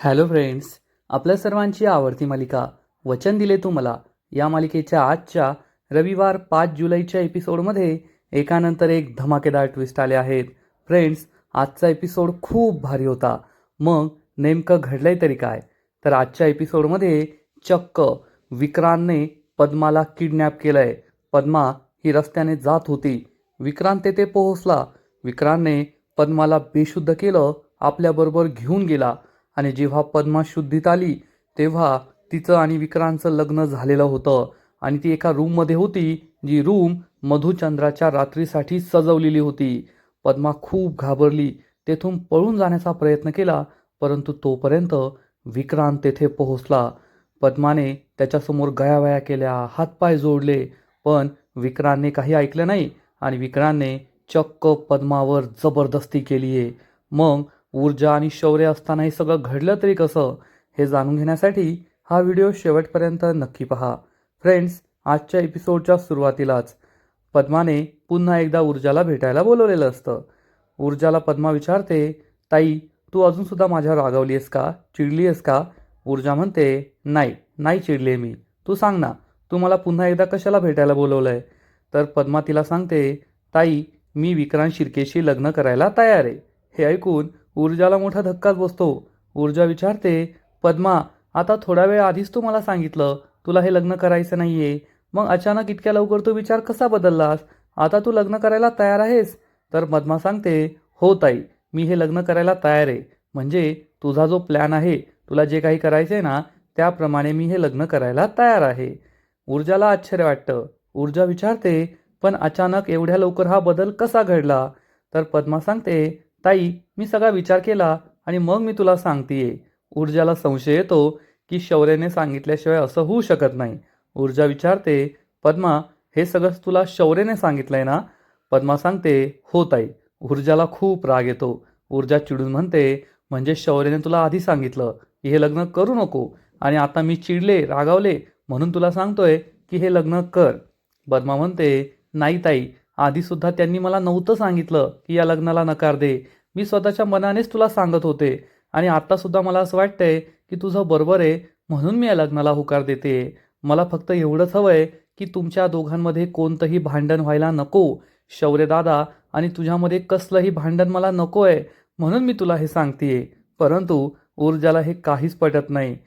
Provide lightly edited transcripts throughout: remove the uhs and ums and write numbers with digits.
Hello friends, आपल्या सर्वांची आवडती मालिका वचन दिले तू मला या मालिकेच्या आजच्या रविवार 5 जुलैच्या एपिसोडमध्ये एकानंतर एक धमाकेदार ट्विस्ट आले आहेत. फ्रेंड्स, आजचा एपिसोड खूप भारी होता. मग नेमकं घडलंय तरी काय? तर आजच्या एपिसोडमध्ये चक्क विक्रांतने पद्माला किडनॅप केलंय. पद्मा ही रस्त्याने जात होती. विक्रांत तेथे पोहोचला. विक्रांतने पद्माला बेशुद्ध केलं, आपल्याबरोबर घेऊन गेला आणि जेव्हा पद्मा शुद्धीत आली तेव्हा तिचं आणि विक्रांतचं लग्न झालेलं होतं आणि ती एका रूममध्ये होती, जी रूम मधुचंद्राच्या रात्रीसाठी सजवलेली होती. पद्मा खूप घाबरली. तेथून पळून जाण्याचा प्रयत्न केला, परंतु तोपर्यंत विक्रांत तेथे पोहोचला. पद्माने त्याच्यासमोर गयावया केल्या, हातपाय जोडले, पण विक्रांतने काही ऐकलं नाही आणि विक्रांतने चक्क पद्मावर जबरदस्ती केली आहे. मग ऊर्जा आणि शौर्य असताना हे सगळं घडलं तरी कसं, हे जाणून घेण्यासाठी हा व्हिडिओ शेवटपर्यंत नक्की पहा. फ्रेंड्स, आजच्या एपिसोडच्या सुरुवातीलाच पद्माने पुन्हा एकदा ऊर्जाला भेटायला बोलवलेलं असतं. ऊर्जाला पद्मा विचारते, ताई तू अजूनसुद्धा माझ्यावर रागावली आहेस का, चिडली आहेस का? ऊर्जा म्हणते, नाही नाही चिडले मी. तू सांग ना, तू मला पुन्हा एकदा कशाला भेटायला बोलवलंय? तर पद्मा तिला सांगते, ताई मी विक्रांत शिर्केशी लग्न करायला तयार आहे. हे ऐकून ऊर्जाला मोठा धक्काच बसतो. ऊर्जा विचारते, पद्मा आता थोडा वेळ आधीच तू मला सांगितलं तुला हे लग्न करायचं नाहीये, मग अचानक इतक्या लवकर तू विचार कसा बदललास? आता तू लग्न करायला तयार आहेस? तर पद्मा सांगते, हो ताई मी हे लग्न करायला तयार आहे. म्हणजे तुझा जो प्लॅन आहे, तुला जे काही करायचं आहे ना, त्याप्रमाणे मी हे लग्न करायला तयार आहे. ऊर्जाला आश्चर्य वाटतं. ऊर्जा विचारते, पण अचानक एवढ्या लवकर हा बदल कसा घडला? तर पद्मा सांगते, ताई मी सगळा विचार केला आणि मग मी तुला सांगतेय. ऊर्जाला संशय येतो की शौर्यने सांगितल्याशिवाय असं होऊ शकत नाही. ऊर्जा विचारते, पद्मा हे सगळं तुला शौर्यने सांगितलंय ना? पद्मा सांगते, हो ताई. ऊर्जाला खूप राग येतो. ऊर्जा चिडून म्हणते, म्हणजे शौर्यने तुला आधी सांगितलं की हे लग्न करू नको आणि आता मी चिडले रागावले म्हणून तुला सांगतोय की हे लग्न कर? पद्मा म्हणते, नाही ताई, आधीसुद्धा त्यांनी मला नव्हतं सांगितलं की या लग्नाला नकार दे. मी स्वतःच्या मनानेच तुला सांगत होते आणि आत्तासुद्धा मला असं वाटतंय की तुझं बरोबर आहे, म्हणून मी या लग्नाला होकार देते. मला फक्त एवढंच हवंय की तुमच्या दोघांमध्ये कोणतंही भांडण व्हायला नको. शौर्य दादा आणि तुझ्यामध्ये कसलंही भांडण मला नको आहे, म्हणून मी तुला हे सांगतेय. परंतु ऊर्जाला हे काहीच पटत नाही.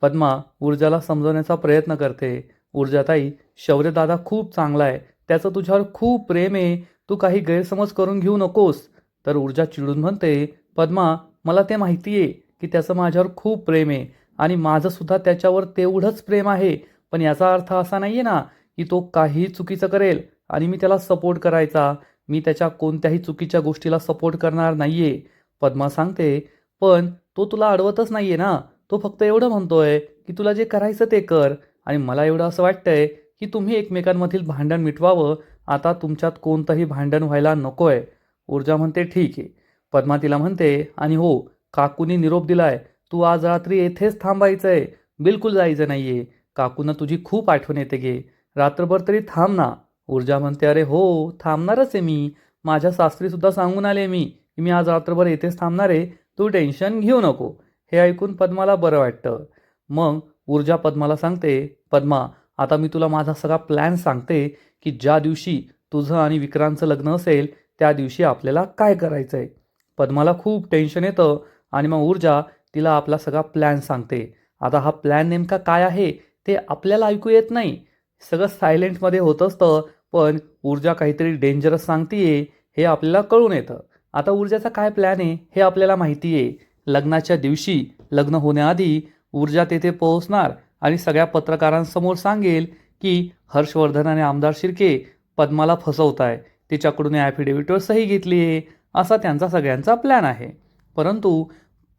पद्मा ऊर्जाला समजवण्याचा प्रयत्न करते. ऊर्जाताई, शौर्य दादा खूप चांगला आहे, त्याचं तुझ्यावर खूप प्रेम आहे, तू काही गैरसमज करून घेऊ नकोस. तर ऊर्जा चिडून म्हणते, पद्मा मला ते माहिती आहे की त्याचं माझ्यावर खूप प्रेम आहे आणि माझं सुद्धा त्याच्यावर तेवढंच प्रेम आहे, पण याचा अर्थ असा नाही आहे ना की तो काहीही चुकीचं करेल आणि मी त्याला सपोर्ट करायचा. मी त्याच्या कोणत्याही चुकीच्या गोष्टीला सपोर्ट करणार नाहीये. पद्मा सांगते, पण तो तुला अडवतच नाहीये ना, तो फक्त एवढं म्हणतोय की तुला जे करायचं ते कर आणि मला एवढं असं वाटतंय की तुम्ही एकमेकांमधील भांडण मिटवावं. आता तुमच्यात कोणतंही भांडण व्हायला नकोय. ऊर्जा म्हणते, ठीक आहे. पद्मा तिला म्हणते, आणि हो, काकूनी निरोप दिलाय, तू आज रात्री येथेच थांबायचंय, बिलकुल जायचं नाहीये. काकूंना तुझी खूप आठवण येते गे, रात्रभर तरी थांब ना. ऊर्जा म्हणते, अरे हो थांबणारच आहे मी. माझ्या सासरीसुद्धा सांगून आले मी की मी आज रात्रभर येथेच थांबणार आहे, तू टेन्शन घेऊ नको. हे ऐकून पद्माला बरं वाटतं. मग ऊर्जा पद्माला सांगते, पद्मा आता मी तुला माझा सगळा प्लॅन सांगते की ज्या दिवशी तुझं आणि विक्रांतचं लग्न असेल त्या दिवशी आपल्याला काय करायचं आहे. पद्माला खूप टेन्शन येतं आणि मग ऊर्जा तिला आपला सगळा प्लॅन सांगते. आता हा प्लॅन नेमका काय आहे ते आपल्याला ऐकू येत नाही, सगळं सायलेंटमध्ये होत असतं, पण ऊर्जा काहीतरी डेंजरस सांगतीये हे आपल्याला कळून येतं. आता ऊर्जाचा काय प्लॅन आहे हे आपल्याला माहिती आहे. लग्नाच्या दिवशी, लग्न होण्याआधी ऊर्जा तेथे पोहोचणार आणि सगळ्या पत्रकारांसमोर सांगेल की हर्षवर्धन आणि आमदार शिर्के पद्माला फसवताय, तिच्याकडून ॲफिडेव्हिटवर सही घेतली आहे, असा त्यांचा सगळ्यांचा प्लॅन आहे. परंतु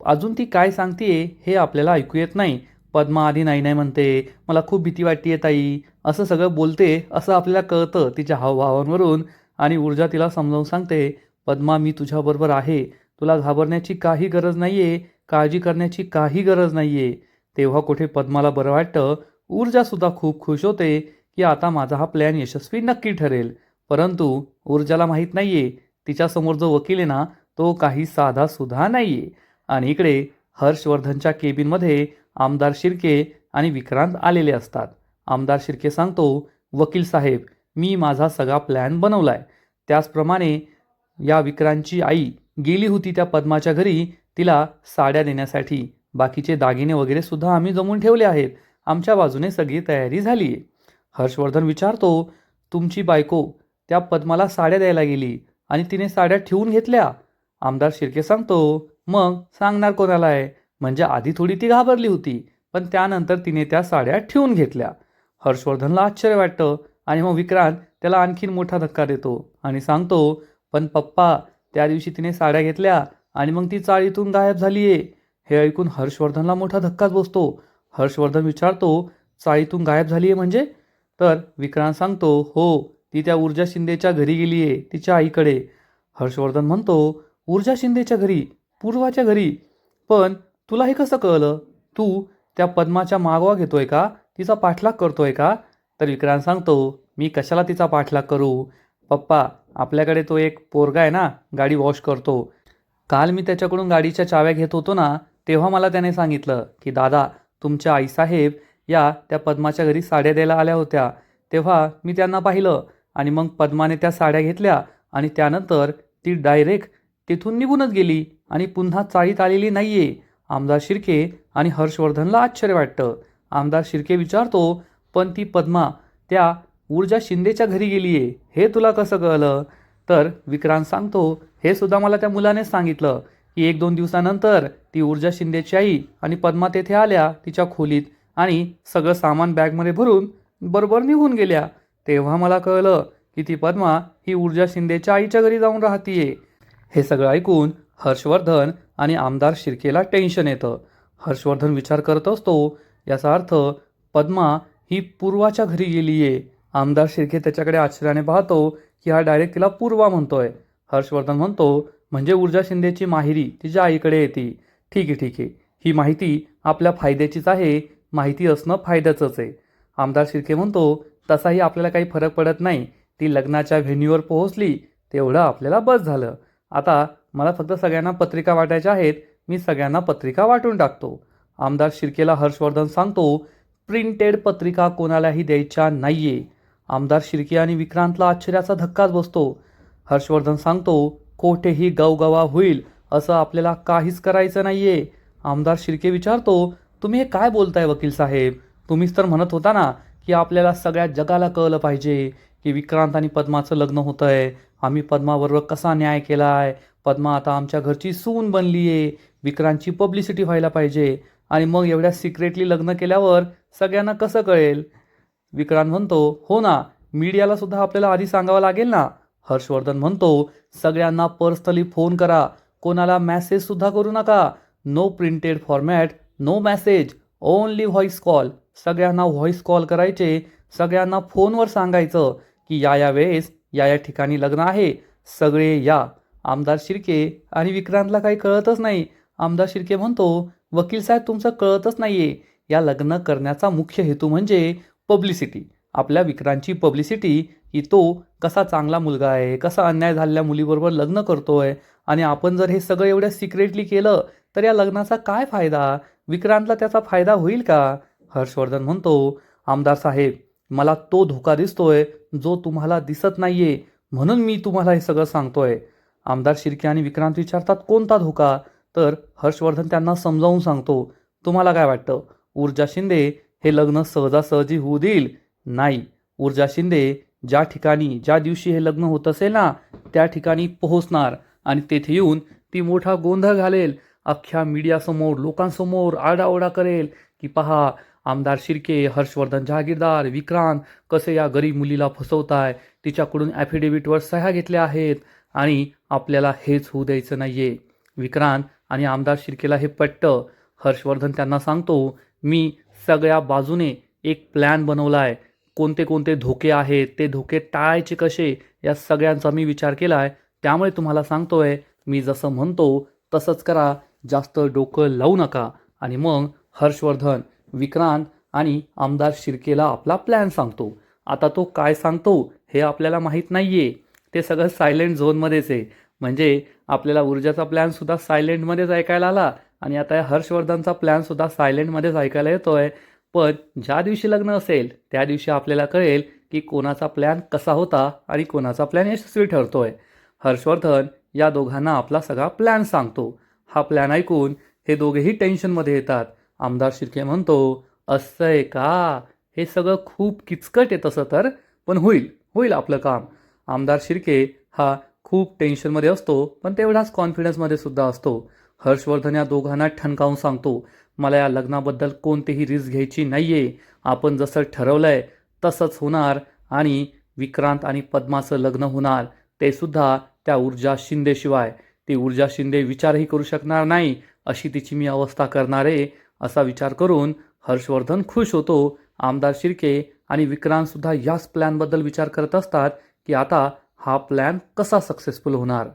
अजून ती काय सांगतेय हे आपल्याला ऐकू येत नाही. पद्मा आधी नाही नाही म्हणते, मला खूप भीती वाटते ताई, असं सगळं बोलते असं आपल्याला कळतं तिच्या हावभावांवरून. आणि ऊर्जा तिला समजावून सांगते, पद्मा मी तुझ्याबरोबर आहे, तुला घाबरण्याची काही गरज नाही आहे, काळजी करण्याची काही गरज नाही आहे. तेव्हा कुठे पद्माला बरं वाटतं. ऊर्जासुद्धा खूप खुश होते की आता माझा हा प्लॅन यशस्वी नक्की ठरेल. परंतु ऊर्जाला माहीत नाही आहे, तिच्यासमोर जो वकील आहे ना, तो काही साधासुद्धा नाही आहे. आणि इकडे हर्षवर्धनच्या केबिनमध्ये आमदार शिर्के आणि विक्रांत आलेले असतात. आमदार शिर्के सांगतो, वकील साहेब, मी माझा सगळा प्लॅन बनवलाय. त्याचप्रमाणे या विक्रांतची आई गेली होती त्या पद्माच्या घरी तिला साड्या देण्यासाठी. बाकीचे दागिने वगैरे सुद्धा आम्ही जमवून ठेवले आहेत. आमच्या बाजूने सगळी तयारी झाली आहे. हर्षवर्धन विचारतो, तुमची बायको त्या पद्माला साड्या द्यायला गेली आणि तिने साड्या ठेवून घेतल्या? आमदार शिर्के सांगतो, मग सांगणार कोणाला आहे? म्हणजे आधी थोडी ती घाबरली होती, पण त्यानंतर तिने त्या साड्या ठेवून घेतल्या. हर्षवर्धनला आश्चर्य वाटतं आणि मग विक्रांत त्याला आणखीन मोठा धक्का देतो आणि सांगतो, पण पप्पा, त्या दिवशी तिने साड्या घेतल्या आणि मग ती चाळीतून गायब झालीये. हे ऐकून हर्षवर्धनला मोठा धक्काच बसतो. हर्षवर्धन विचारतो, चाळीतून गायब झालीये म्हणजे? तर विक्रांत सांगतो, हो, ती त्या ऊर्जा शिंदेच्या घरी गेली आहे, तिच्या आईकडे. हर्षवर्धन म्हणतो, ऊर्जा शिंदेच्या घरी? पूर्वाच्या घरी? पण तुला हे कसं कळलं? तू त्या पद्माच्या मागोवा घेतोय का? तिचा पाठलाग करतोय का? तर विक्रांत सांगतो, मी कशाला तिचा पाठलाग करू पप्पा, आपल्याकडे तो एक पोरगा आहे ना, गाडी वॉश करतो. काल मी त्याच्याकडून गाडीच्या चाव्या घेत होतो ना, तेव्हा मला त्याने सांगितलं की दादा, तुमच्या आईसाहेब या त्या पद्माच्या घरी साड्या द्यायला आल्या होत्या. तेव्हा मी त्यांना पाहिलं आणि मग पद्माने त्या साड्या घेतल्या आणि त्यानंतर ती डायरेक्ट तिथून निघूनच गेली आणि पुन्हा चाळीत आलेली नाहीये. आमदार शिर्के आणि हर्षवर्धनला आश्चर्य वाटतं. आमदार शिर्के विचारतो, पण ती पद्मा त्या ऊर्जा शिंदेच्या घरी गेलीये, हे तुला कसं कळलं? तर विक्रांत सांगतो, हे सुद्धा मला त्या मुलानेच सांगितलं की 1-2 दिवसानंतर ती ऊर्जा शिंदेची आई आणि पद्मा तेथे आल्या तिच्या खोलीत आणि सगळं सामान बॅगमध्ये भरून बरोबर निघून गेल्या. तेव्हा मला कळलं की ती पद्मा ही ऊर्जा शिंदेच्या आईच्या घरी जाऊन राहतीये. हे सगळं ऐकून हर्षवर्धन आणि आमदार शिर्केला टेन्शन येतं. हर्षवर्धन विचार करत असतो, याचा अर्थ पद्मा ही पूर्वाच्या घरी गेलीये. आमदार शिर्के त्याच्याकडे आश्चर्याने पाहतो की हा डायरेक्ट तिला पूर्वा म्हणतोय. हर्षवर्धन म्हणतो, म्हणजे ऊर्जा शिंदेची माहेरी तिच्या आईकडे येते. ठीक आहे, ठीक आहे, ही माहिती आपल्या फायद्याचीच आहे. माहिती असणं फायद्याचंच आहे. आमदार शिर्के म्हणतो, तसाही आपल्याला काही फरक पडत नाही. ती लग्नाच्या व्हेन्यूवर पोहोचली तेवढं आपल्याला बस झालं. आता मला फक्त सगळ्यांना पत्रिका वाटायच्या आहेत. मी सगळ्यांना पत्रिका वाटून टाकतो. आमदार शिर्केला हर्षवर्धन सांगतो, प्रिंटेड पत्रिका कोणालाही द्यायच्या नाहीये. आमदार शिर्के आणि विक्रांतला आश्चर्याचा धक्काच बसतो. हर्षवर्धन सांगतो, कोठेही गवगवा होईल असं आपल्याला काहीच करायचं नाहीये. आमदार शिर्के विचारतो, तुम्ही हे काय बोलताय वकील साहेब? तुम्हीच तर म्हणत होता ना की आपल्याला सगळ्या जगाला कळलं पाहिजे की विक्रांत आणि पद्माचं लग्न होतंय. आम्ही पद्माबरोबर कसा न्याय केलाय. पद्मा आता आमच्या घरची सून बनली आहे. विक्रांतची पब्लिसिटी व्हायला पाहिजे आणि मग एवढ्या सिक्रेटली लग्न केल्यावर सगळ्यांना कसं कळेल? विक्रांत म्हणतो, हो ना, मीडियाला सुद्धा आपल्याला आधी सांगावं लागेल ना. हर्षवर्धन म्हणतो, सगळ्यांना पर्सनली फोन करा. कोणाला मेसेज सुद्धा करू नका. No printed format, no message, only voice call. सगळ्यांना व्हॉइस कॉल करायचे. सगळ्यांना फोनवर सांगायचं की या वेळेस या ठिकाणी लग्न आहे, सगळे या. आमदार शिर्के आणि विक्रांतला काही कळतच नाही. आमदार शिर्के म्हणतो, वकील साहेब, तुमचं कळतच नाहीये. या लग्न करण्याचा मुख्य हेतू म्हणजे पब्लिसिटी. आपल्या विक्रांतची पब्लिसिटी की तो कसा चांगला मुलगा आहे, कसा अन्याय झालेल्या मुलीबरोबर लग्न करतोय आणि आपण जर हे सगळं एवढ्या सिक्रेटली केलं तर या लग्नाचा काय फायदा? विक्रांतला त्याचा फायदा होईल का? हर्षवर्धन म्हणतो, आमदार साहेब, मला तो धोका दिसतोय जो तुम्हाला दिसत नाहीये, म्हणून मी तुम्हाला हे सगळं सांगतोय. आमदार शिर्के आणि विक्रांत विचारतात, कोणता धोका? तर हर्षवर्धन त्यांना समजावून सांगतो, तुम्हाला काय वाटतं, ऊर्जा शिंदे हे लग्न सहजासहजी होऊ देईल? नाही. ऊर्जा शिंदे ज्या ठिकाणी ज्या दिवशी हे लग्न होत असेल ना, त्या ठिकाणी पोहोचणार आणि तेथे येऊन ती मोठा गोंधळ घालेल. अख्ख्या मीडियासमोर लोकांसमोर आरडाओरडा करेल की पहा, आमदार शिर्के, हर्षवर्धन जहागीरदार, विक्रांत कसे या गरीब मुलीला फसवताय, तिच्याकडून ॲफिडेव्हिटवर सह्या घेतल्या आहेत आणि आपल्याला हेच होऊ द्यायचं नाहीये. विक्रांत आणि आमदार शिर्केला हे पटतं. हर्षवर्धन त्यांना सांगतो, मी सगळ्या बाजूने एक प्लॅन बनवलाय. कोणते कोणते धोके आहेत, ते धोके टाळायचे कसे, या सगळ्यांचा मी विचार केलाय. त्यामुळे तुम्हाला सांगतोय, मी जसं म्हणतो तसंच करा, जास्त डोकं लावू नका. आणि मग हर्षवर्धन, विक्रांत आणि आमदार शिर्केला आपला प्लॅन सांगतो. आता तो काय सांगतो हे आपल्याला माहीत नाहीये. ते सगळं सायलेंट झोनमध्येच आहे. म्हणजे आपल्याला ऊर्जाचा प्लॅन सुद्धा सायलेंटमध्येच ऐकायला आला आणि आता या हर्षवर्धनचा प्लॅनसुद्धा सायलेंटमध्येच ऐकायला येतोय. पण ज्या दिवशी लग्न असेल त्या दिवशी आपल्याला कळेल की कोणाचा प्लॅन कसा होता आणि कोणाचा प्लॅन यशस्वी ठरतोय. हर्षवर्धन या दोघांना आपला सगळा प्लॅन सांगतो. हा प्लॅन ऐकून हे दोघेही टेन्शनमध्ये येतात. आमदार शिर्के म्हणतो, असं आहे का? हे सगळं खूप किचकट आहे तसं तर, पण होईल होईल आपलं काम. आमदार शिर्के हा खूप टेन्शनमध्ये असतो, पण तेवढाच कॉन्फिडन्समध्ये सुद्धा असतो. हर्षवर्धन या दोघांना ठणकावून सांगतो, मला या लग्नाबद्दल कोणतीही रिस्क घ्यायची नाही आहे. आपण जसं ठरवलं आहे तसंच होणार आणि विक्रांत आणि पद्माचं लग्न होणार, ते सुद्धा त्या ऊर्जा शिंदेशिवाय. ती ऊर्जा शिंदे विचारही करू शकणार नाही अशी तिची मी अवस्था करणार आहे. असा विचार करून हर्षवर्धन खुश होतो. आमदार शिर्के आणि विक्रांतसुद्धा याच प्लॅनबद्दल विचार करत असतात की आता हा प्लॅन कसा सक्सेसफुल होणार.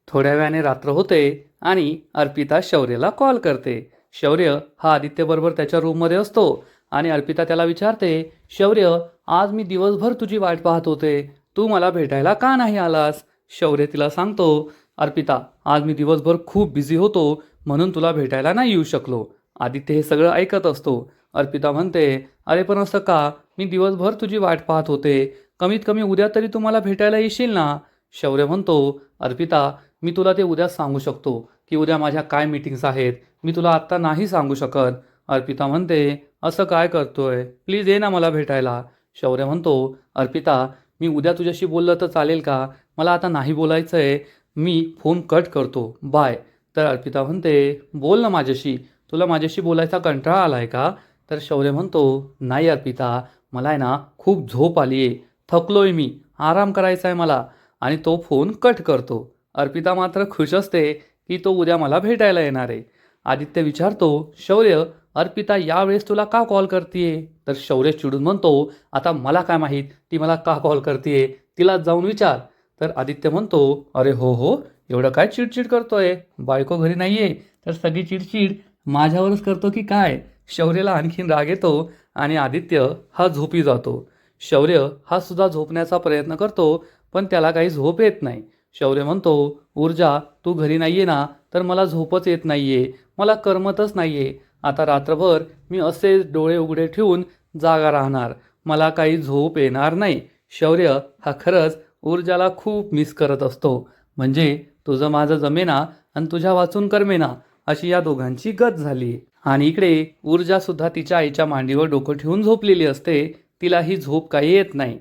थोड्या वेळाने रात्र होते आणि अर्पिता शौर्यला कॉल करते. शौर्य हा आदित्यबरोबर त्याच्या रूममध्ये असतो आणि अर्पिता त्याला विचारते, शौर्य, आज मी दिवसभर तुझी वाट पाहत होते, तू मला भेटायला का नाही आलास? शौर्य तिला सांगतो, अर्पिता, आज मी दिवसभर खूप बिझी होतो म्हणून तुला भेटायला नाही येऊ शकलो. आदित्य हे सगळं ऐकत असतो. अर्पिता म्हणते, अरे पण असं का? मी दिवसभर तुझी वाट पाहत होते, कमीत कमी उद्या तरी तू मला भेटायला येशील ना? शौर्य म्हणतो, अर्पिता, मी तुला ते उद्या सांगू शकतो की उद्या माझ्या काय मीटिंग्स आहेत, मी तुला आत्ता नाही सांगू शकत. अर्पिता म्हणते, असं काय करतोय, प्लीज ये ना मला भेटायला. शौर्य म्हणतो, अर्पिता, मी उद्या तुझ्याशी बोललं तर चालेल का? मला आता नाही बोलायचं आहे, मी फोन कट करतो, बाय. तर अर्पिता म्हणते, बोल ना माझ्याशी, तुला माझ्याशी बोलायचा कंटाळा आलाय का? तर शौर्य म्हणतो, नाही अर्पिता, मला आहे ना खूप झोप आली आहे, थकलोय मी, आराम करायचा आहे मला. आणि तो फोन कट करतो. अर्पिता मात्र खुश असते की तो उद्या मला भेटायला येणार आहे. आदित्य विचारतो, शौर्य, अर्पिता यावेळेस तुला का कॉल करतीये? तर शौर्य चिडून म्हणतो, आता मला काय माहीत ती मला का कॉल करतीये, तिला जाऊन विचार. तर आदित्य म्हणतो, अरे हो हो, एवढं काय चिडचिड करतोय, बायको घरी नाहीये तर सगळी चिडचिड माझ्यावरच करतो की काय? शौर्यला आणखीन राग येतो आणि आदित्य हा झोपी जातो. शौर्य हा सुद्धा झोपण्याचा प्रयत्न करतो, पण त्याला काही झोप येत नाही. शौर्य म्हणतो, ऊर्जा, तू घरी नाहीये ना, तर मला झोपच येत नाहीये, मला करमतच नाहीये. आता रात्रभर मी असेच डोळे उघडे ठेवून जागा राहणार, मला काही झोप येणार नाही. शौर्य हा खरंच ऊर्जाला खूप मिस करत असतो. म्हणजे तुझं माझं जमेना आणि तुझ्या वाचून करमेना अशी या दोघांची गत झाली. आणि इकडे ऊर्जासुद्धा तिच्या आईच्या मांडीवर डोकं ठेवून झोपलेली असते. तिलाही झोप काही येत नाही.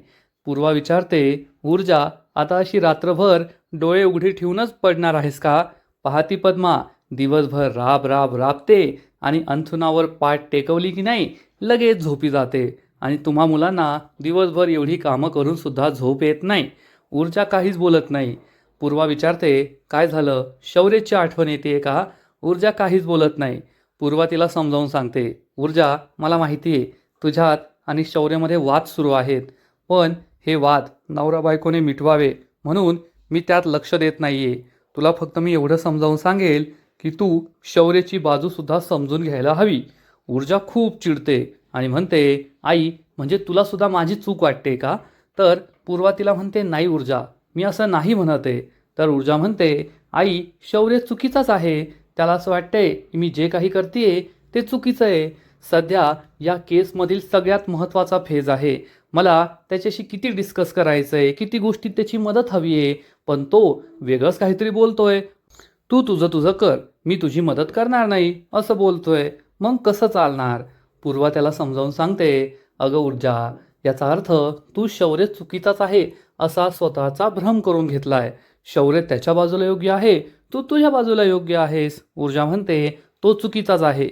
पूर्वा विचारते, ऊर्जा, आता अशी रात्रभर डोळे उघडे ठेवूनच पडणार आहेस का? पाहती पद्मा दिवसभर राब राब राबते आणि अंथरुणावर पाठ टेकवली की नाही लगेच झोपी जाते. आणि तुम्हा मुलांना दिवसभर एवढी कामं करून सुद्धा झोप येत नाही. ऊर्जा काहीच बोलत नाही. पूर्वा विचारते, काय झालं? शौर्याची आठवण येते का? ऊर्जा काहीच बोलत नाही. पूर्वा तिला समजावून सांगते, ऊर्जा, मला माहिती आहे तुझ्यात आणि शौर्यामध्ये वाद सुरू आहेत, पण हे वाद नवरा बायकोने मिटवावे म्हणून मी त्यात लक्ष देत नाहीये. तुला फक्त मी एवढं समजावून सांगेल की तू शौर्याची बाजूसुद्धा समजून घ्यायला हवी. ऊर्जा खूप चिडते आणि म्हणते, आई, म्हणजे तुला सुद्धा माझी चूक वाटते का? तर पूर्वा तिला म्हणते, नाही ऊर्जा, मी असं नाही म्हणत आहे. तर ऊर्जा म्हणते, आई, शौर्य चुकीचाच आहे, त्याला असं वाटतंय की मी जे काही करतेय ते चुकीचं आहे. सध्या या केसमधील सगळ्यात महत्त्वाचा फेज आहे, मला त्याच्याशी किती डिस्कस करायचं आहे, किती गोष्टीत त्याची मदत हवी आहे, पण तो वेगळंच काहीतरी बोलतोय. तू तुझं तुझं कर, मी तुझी मदत करणार नाही असं बोलतोय, मग कसं चालणार? पूर्वा त्याला समजावून सांगते, अगं ऊर्जा, याचा अर्थ तू शौर्य चुकीचाच आहे असा स्वतःचा भ्रम करून घेतलाय. शौर्य त्याच्या बाजूला योग्य आहे, तू तुझ्या बाजूला योग्य आहेस. ऊर्जा म्हणते, तो चुकीचाच आहे.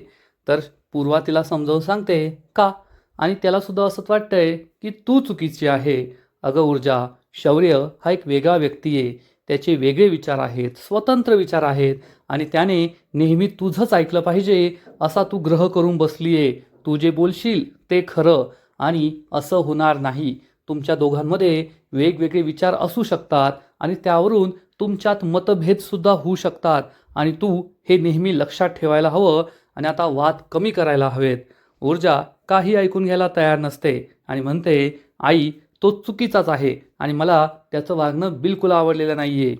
तर पूर्वा तिला समजावून सांगते, का? आणि त्याला सुद्धा असंच वाटतंय की तू चुकीची आहे. अगं ऊर्जा, शौर्य हा एक वेगळा व्यक्ती आहे, त्याचे वेगळे विचार आहेत, स्वतंत्र विचार आहेत आणि त्याने नेहमी तुझंच ऐकलं पाहिजे असा तू ग्रह करून बसली आहे. तू जे बोलशील ते खरं आणि असं होणार नाही. तुमच्या दोघांमध्ये वेगवेगळे विचार असू शकतात आणि त्यावरून तुमच्यात मतभेदसुद्धा होऊ शकतात आणि तू हे नेहमी लक्षात ठेवायला हवं आणि आता वाद कमी करायला हवेत. ऊर्जा काही ऐकून घ्यायला तयार नसते आणि म्हणते, आई, तो चुकीचाच आहे आणि मला त्याचं वागणं बिलकुल आवडलेलं नाही आहे.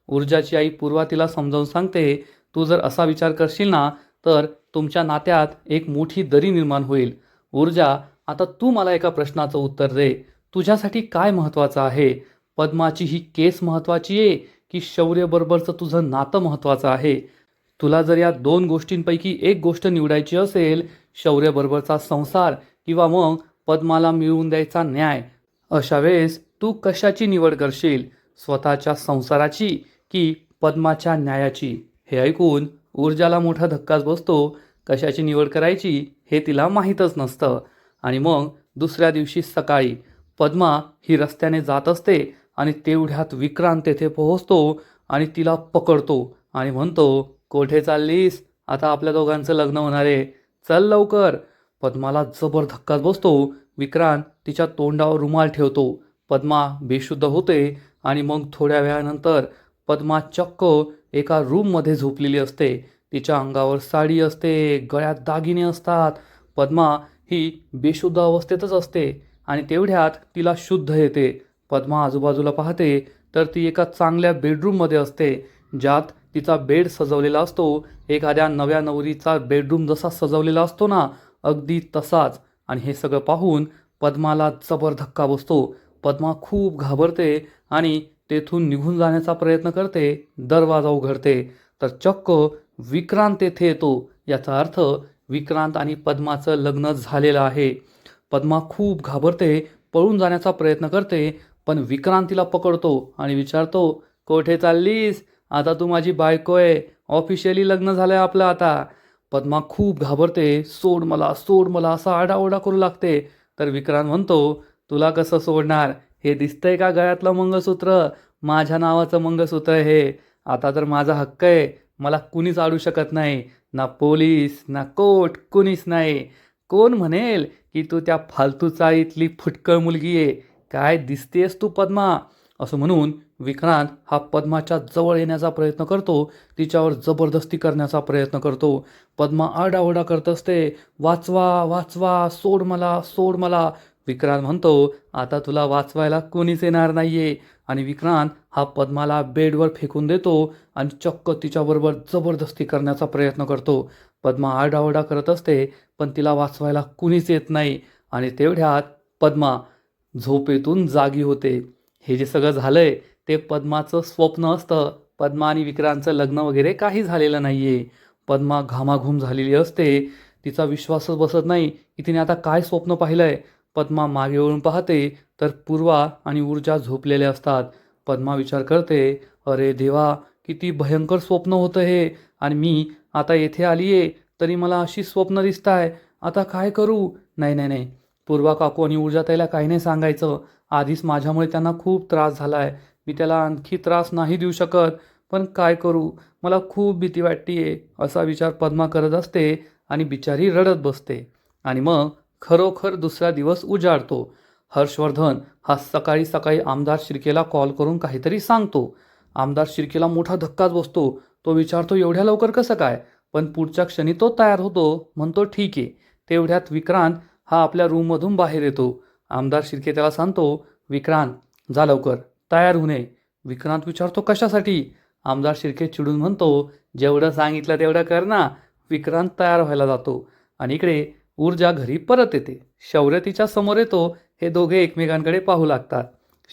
ऊर्जाची आई पूर्वा तिला समजावून सांगते, तू जर असा विचार करशील ना तर तुमच्या नात्यात एक मोठी दरी निर्माण होईल. ऊर्जा, आता तू मला एका प्रश्नाचं उत्तर दे. तुझ्यासाठी काय महत्त्वाचं आहे? पद्माची ही केस महत्त्वाची आहे की शौर्यबरोबरचं तुझं नातं महत्त्वाचं आहे? तुला जर या दोन गोष्टींपैकी एक गोष्ट निवडायची असेल, शौर्यबरोबरचा संसार किंवा मग पद्माला मिळवून द्यायचा न्याय, अशा वेळेस तू कशाची निवड करशील? स्वतःच्या संसाराची की पद्माच्या न्यायाची? हे ऐकून ऊर्जाला मोठा धक्काच बसतो. कशाची निवड करायची हे तिला माहीतच नसतं. आणि मग दुसऱ्या दिवशी सकाळी पद्मा ही रस्त्याने जात असते आणि तेवढ्यात विक्रांत तेथे पोहोचतो आणि तिला पकडतो आणि म्हणतो, "कोठे चाललीस? आता आपल्या दोघांचं लग्न होणार आहे. चल लवकर." पद्माला जबर धक्काच बसतो. विक्रांत तिच्या तोंडावर रुमाल ठेवतो. पद्मा बेशुद्ध होते आणि मग थोड्या वेळानंतर पद्मा चक्क एका रूममध्ये झोपलेली असते. तिच्या अंगावर साडी असते, गळ्यात दागिने असतात. पद्मा ही बेशुद्ध अवस्थेतच असते आणि तेवढ्यात तिला शुद्ध येते. पद्मा आजूबाजूला पाहते तर ती एका चांगल्या बेडरूममध्ये असते, ज्यात तिचा बेड सजवलेला असतो. एखाद्या नव्या नवरीचा बेडरूम जसा सजवलेला असतो ना, अगदी तसाच. आणि हे सगळं पाहून पद्माला जबर धक्का बसतो. पद्मा खूप घाबरते आणि तेथून निघून जाण्याचा प्रयत्न करते. दरवाजा उघडते तर चक्क विक्रांत तेथे येतो. याचा अर्थ विक्रांत आणि पद्माचं लग्न झालेलं आहे. पद्मा खूप घाबरते, पळून जाण्याचा प्रयत्न करते, पण विक्रांत तिला पकडतो आणि विचारतो, "कोठे चाललीस? आता तू माझी बायको आहे. ऑफिशियली लग्न झालंय आपलं आता." पद्मा खूप घाबरते. "सोड मला, सोड मला," असा आरडाओरडा करू लागते. तर विक्रांत म्हणतो, "तुला कसं सोडणार? हे दिसतंय का गळ्यातलं मंगळसूत्र? माझ्या नावाचं मंगळसूत्र आहे हे. आता तर माझा हक्क आहे. मला कुणीच अडू शकत नाही. ना पोलीस, ना कोर्ट, कुणीच नाही. कोण म्हणेल की तू त्या फालतू चाळीतली फुटकळ मुलगी आहे? काय दिसतेस तू पद्मा?" असं म्हणून विक्रांत हा पद्माच्या जवळ येण्याचा प्रयत्न करतो. तिच्यावर जबरदस्ती करण्याचा प्रयत्न करतो. पद्मा आरडाओरडा करत असते, "वाचवा, वाचवा, सोड मला, सोड मला." विक्रांत म्हणतो, "आता तुला वाचवायला कोणीच येणार नाहीये." आणि विक्रांत हा पद्माला बेडवर फेकून देतो आणि चक्क तिच्याबरोबर जबरदस्ती करण्याचा प्रयत्न करतो. पद्मा आरडाओरडा करत असते, पण तिला वाचवायला कुणीच येत नाही. आणि तेवढ्यात पद्मा झोपेतून जागी होते. हे जे सगळं झालंय ते पद्माचं स्वप्न असतं. पद्मा आणि विक्रांतचं लग्न वगैरे काही झालेलं नाहीये. पद्मा घामाघूम झालेली असते. तिचा विश्वासच बसत नाही की तिने आता काय स्वप्न पाहिलंय. पद्मा मागे वळून पाहते तर पूर्वा आणि ऊर्जा झोपलेले असतात. पद्मा विचार करते, "अरे देवा, किती भयंकर स्वप्न होतं हे. आणि मी आता येथे आलीये तरी मला अशी स्वप्न दिसताय. आता काय करू?" नाही नाही नाही, पूर्वा काकू आणि ऊर्जाताईला काही नाही सांगायचं. आधीच माझ्यामुळे त्यांना खूप त्रास झालाय. मी त्याला आणखी त्रास नाही देऊ शकत. पण काय करू? मला खूप भीती वाटतेय. असा विचार पद्मा करत असते आणि बिचारी रडत बसते. आणि मग खरोखर दुसरा दिवस उजाडतो. हर्षवर्धन हा सकाळी सकाळी आमदार शिर्केला कॉल करून काहीतरी सांगतो. आमदार शिर्केला मोठा धक्काच बसतो. तो विचारतो, "एवढ्या लवकर कसं काय?" पण पुढच्या क्षणी तो तयार होतो. म्हणतो, "ठीक आहे." तेवढ्यात विक्रांत हा आपल्या रूममधून बाहेर येतो. आमदार शिर्के त्याला सांगतो, "विक्रांत, जा लवकर, तयार होऊ नये." विक्रांत विचारतो, "कशासाठी?" आमदार शिर्के चिडून म्हणतो, "जेवढं सांगितलं तेवढं कर ना." विक्रांत तयार व्हायला जातो आणि इकडे ऊर्जा घरी परत येते. शौर्य तिच्या समोर येतो. हे दोघे एकमेकांकडे पाहू लागतात.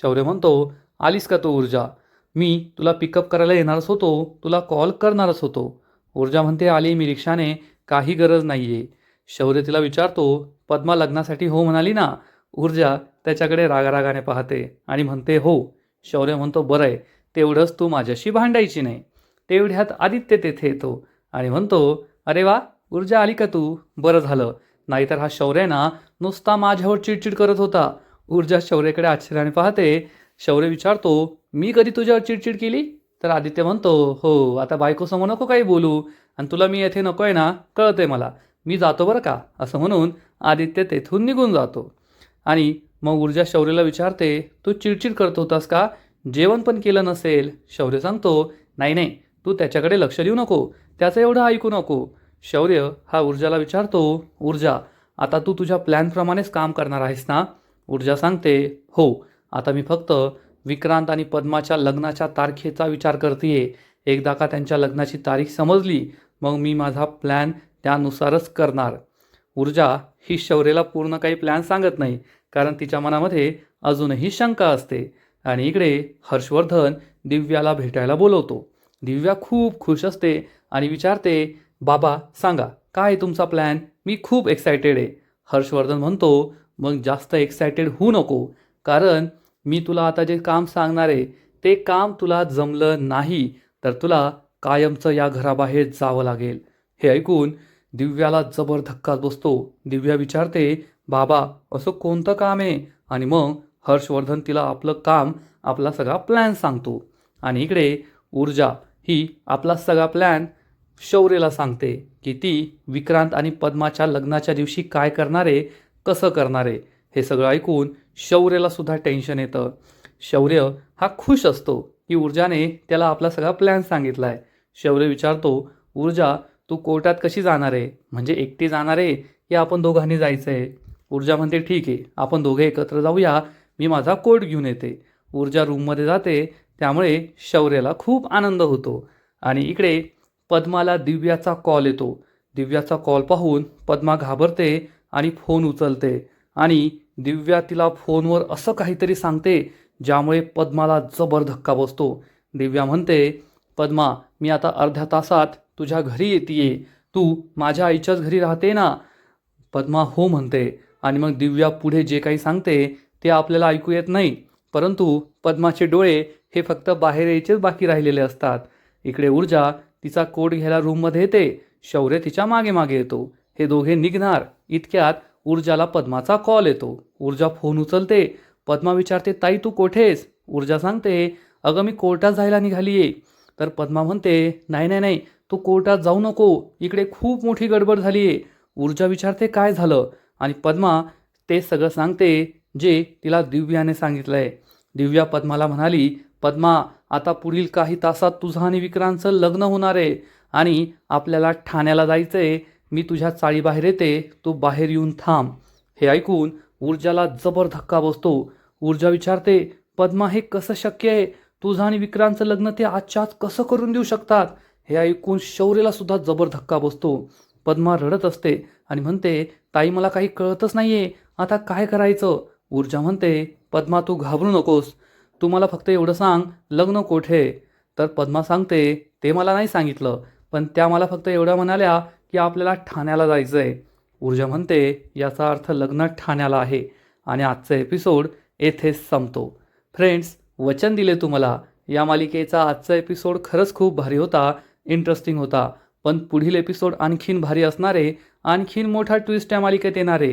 शौर्य म्हणतो, "आलीस का तू ऊर्जा? मी तुला पिकअप करायला येणारच होतो. तुला कॉल करणारच होतो." ऊर्जा म्हणते, "आली मी रिक्षाने, काही गरज नाहीये." शौर्य तिला विचारतो, "पद्मा लग्नासाठी हो म्हणाली ना?" ऊर्जा त्याच्याकडे रागारागाने पाहते आणि म्हणते, "हो." शौर्य म्हणतो, "बरं आहे, तेवढंच तू माझ्याशी भांडायची नाही." तेवढ्यात आदित्य तेथे येतो आणि म्हणतो, "अरे वा, ऊर्जा आली का तू? बरं झालं. नाहीतर हा शौर्य ना नुसता माझ्यावर चिडचिड करत होता." ऊर्जा शौर्याकडे आश्चर्याने पाहते. शौर्य विचारतो, "मी कधी तुझ्यावर चिडचिड केली?" तर आदित्य म्हणतो, "हो, आता बायकोसमोर नको काही बोलू. आणि तुला मी येथे नको आहे ना, कळतंय मला. मी जातो बरं का." असं म्हणून आदित्य तेथून निघून जातो. आणि मग ऊर्जा शौर्यला विचारते, "तू चिडचिड करत होतास का? जेवण पण केलं नसेल." शौर्य सांगतो, "नाही नाही, तू त्याच्याकडे लक्ष देऊ नको. त्याचं एवढं ऐकू नको." शौर्य हा ऊर्जाला विचारतो, "ऊर्जा, आता तू तुझ्या प्लॅनप्रमाणेच काम करणार आहेस ना?" ऊर्जा सांगते, "हो, आता मी फक्त विक्रांत आणि पद्माच्या लग्नाच्या तारखेचा विचार करतेय. एकदा का त्यांच्या लग्नाची तारीख समजली मग मी माझा प्लॅन त्यानुसारच करणार. ऊर्जा ही शौर्यला पूर्ण काही प्लॅन सांगत नाही, कारण तिच्या मनामध्ये अजूनही शंका असते. आणि इकडे हर्षवर्धन दिव्याला भेटायला बोलवतो. दिव्या खूप खुश असते आणि विचारते, बाबा सांगा काय आहे तुमचा प्लॅन, मी खूप एक्सायटेड आहे. हर्षवर्धन म्हणतो, मग जास्त एक्सायटेड होऊ नको, कारण मी तुला आता जे काम सांगणार आहे ते काम तुला जमलं नाही तर तुला कायमचं या घराबाहेर जावं लागेल. हे ऐकून दिव्याला जबर धक्का बसतो. दिव्या विचारते, बाबा असं कोणतं काम आहे? आणि मग हर्षवर्धन तिला आपलं काम, आपला सगळा प्लॅन सांगतो. आणि इकडे ऊर्जा ही आपला सगळा प्लॅन शौर्यला सांगते की ती विक्रांत आणि पद्माच्या लग्नाच्या दिवशी काय करणार आहे, कसं करणार आहे. हे सगळं ऐकून शौर्यला सुद्धा टेन्शन येतं. शौर्य हा खुश असतो की ऊर्जाने त्याला आपला सगळा प्लॅन सांगितला आहे. शौर्य विचारतो, ऊर्जा तू कोर्टात कशी जाणार आहे? म्हणजे एकटी जाणार आहे की आपण दोघांनी जायचं आहे? ऊर्जा म्हणते, ठीक आहे आपण दोघे एकत्र जाऊया, मी माझा कोट घेऊन येते. ऊर्जा रूममध्ये जाते, त्यामुळे शौर्याला खूप आनंद होतो. आणि इकडे पद्माला दिव्याचा कॉल येतो. दिव्याचा कॉल पाहून पद्मा घाबरते आणि फोन उचलते. आणि दिव्या तिला फोनवर असं काहीतरी सांगते ज्यामुळे पद्माला जबर धक्का बसतो. दिव्या म्हणते, पद्मा मी आता अर्ध्या तासात तुझ्या घरी येतीये, तू माझ्या आईच्याच घरी राहते ना? पद्मा हो म्हणते. आणि मग दिव्या पुढे जे काही सांगते ते आपल्याला ऐकू येत नाही, परंतु पद्माचे डोळे हे फक्त बाहेर यायचेच बाकी राहिलेले असतात. इकडे ऊर्जा तिचा कोट घ्यायला रूममध्ये येते. शौर्य तिच्या मागे मागे येतो. हे दोघे निघणार इतक्यात ऊर्जाला पद्माचा कॉल येतो. ऊर्जा फोन उचलते. पद्मा विचारते, ताई तू कोठेस? ऊर्जा सांगते, अगं मी कोर्टात जायला निघालीये. तर पद्मा म्हणते, नाही नाही नाही, तू कोर्टात जाऊ नको, इकडे खूप मोठी गडबड झाली आहे. ऊर्जा विचारते, काय झालं? आणि पद्मा ते सगळं सांगते जे तिला दिव्याने सांगितलं आहे. दिव्या पद्माला म्हणाली, पद्मा आता पुढील काही तासात तुझं आणि विक्रांतचं लग्न होणार आहे आणि आपल्याला ठाण्याला जायचं आहे. मी तुझ्या चाळीबाहेर येते, तू बाहेर येऊन थांब. हे ऐकून ऊर्जाला जबर धक्का बसतो. ऊर्जा विचारते, पद्मा हे कसं शक्य आहे? तुझं आणि विक्रांतचं लग्न ते आजच्या आज कसं करून देऊ शकतात? हे ऐकून शौर्यला सुद्धा जबर धक्का बसतो. पद्मा रडत असते आणि म्हणते, ताई मला काही कळतच नाहीये, आता काय करायचं? ऊर्जा म्हणते, पद्मा तू घाबरू नकोस, तू मला फक्त एवढं सांग, लग्न कोठे? तर पद्मा सांगते, ते मला नाही सांगितलं, पण त्या मला फक्त एवढं म्हणाल्या की आपल्याला ठाण्याला जायचं आहे. ऊर्जा म्हणते, याचा अर्थ लग्न ठाण्याला आहे. आणि आजचा एपिसोड येथेच संपतो. फ्रेंड्स, वचन दिले तुम्हाला, या मालिकेचा आजचा एपिसोड खरंच खूप भारी होता, इंटरेस्टिंग होता. पण पुढील एपिसोड आणखीन भारी असणारे, आणखीन मोठा ट्विस्ट या मालिकेत येणारे.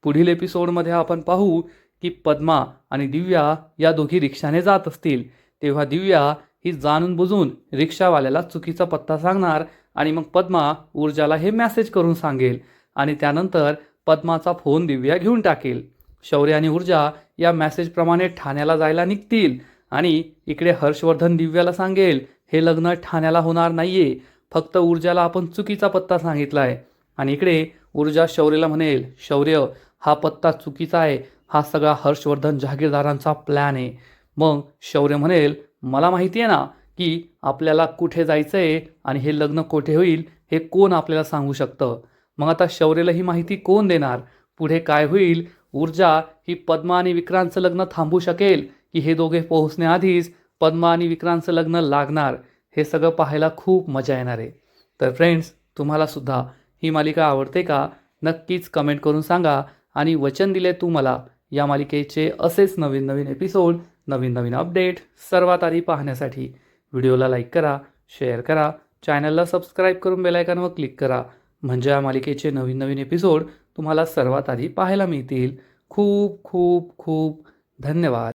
पुढील एपिसोडमध्ये आपण पाहू की पद्मा आणि दिव्या या दोघी रिक्षाने जात असतील, तेव्हा दिव्या ही जाणून बुजून रिक्षावाल्याला चुकीचा पत्ता सांगणार आणि मग पद्मा ऊर्जाला हे मेसेज करून सांगेल आणि त्यानंतर पद्माचा फोन दिव्या घेऊन टाकेल. शौर्य आणि ऊर्जा या मेसेजप्रमाणे ठाण्याला जायला निघतील आणि इकडे हर्षवर्धन दिव्याला सांगेल, हे लग्न ठाण्याला होणार नाहीये, फक्त ऊर्जाला आपण चुकीचा पत्ता सांगितला आहे. आणि इकडे ऊर्जा शौर्यला म्हणेल, शौर्य हा पत्ता चुकीचा आहे, हा सगळा हर्षवर्धन जहागीरदारांचा प्लॅन आहे. मग शौर्य म्हणेल, मला माहिती आहे ना की आपल्याला कुठे जायचं आहे आणि हे लग्न कोठे होईल हे कोण आपल्याला सांगू शकतं. मग आता शौर्यला ही माहिती कोण देणार? पुढे काय होईल? ऊर्जा ही पद्मा आणि विक्रांतचं लग्न थांबवू शकेल की हे दोघे पोहोचण्याआधीच पद्मा आणि विक्रांतचं लग्न लागणार? हे सगळं पाहायला खूप मजा येणार आहे. तर फ्रेंड्स, तुम्हाला सुद्धा ही मालिका आवडते का? नक्कीच कमेंट करून सांगा. आणि वचन दिले तू मला, या मालिकेचे असेच नवीन नवीन एपिसोड, नवीन नवीन अपडेट सर्वात आधी पाहण्यासाठी व्हिडिओला लाईक करा, शेअर करा, चॅनलला सबस्क्राईब करून बेल आयकॉनवर क्लिक करा, म्हणजे या मालिकेचे नवीन नवीन एपिसोड तुम्हाला सर्वात आधी पाहायला मिळतील. खूप खूप खूप धन्यवाद.